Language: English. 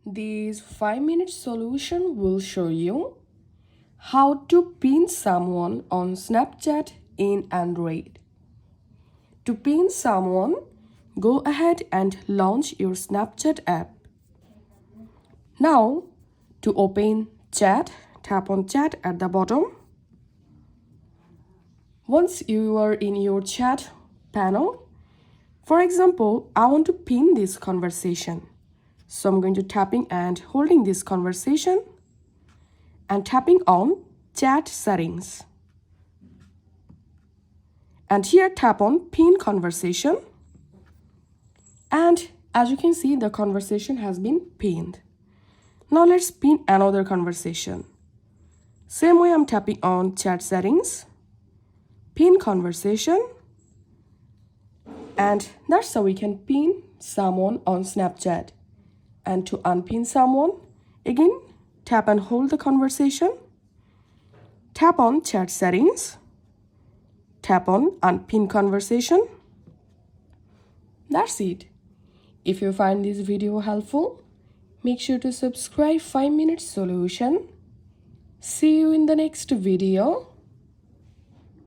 This 5-minute solution will show you how to pin someone on Snapchat in Android. To pin someone, go ahead and launch your Snapchat app. Now, to open chat, tap on chat at the bottom. Once you are in your chat panel, for example, I want to pin this conversation. So I'm going to tapping and holding this conversation and tapping on chat settings. And here tap on pin conversation. And as you can see, the conversation has been pinned. Now let's pin another conversation. Same way, I'm tapping on chat settings, pin conversation, and that's how we can pin someone on Snapchat. And to unpin someone, again, tap and hold the conversation, tap on chat settings, tap on unpin conversation. That's it. If you find this video helpful, make sure to subscribe 5-minute solution. See you in the next video.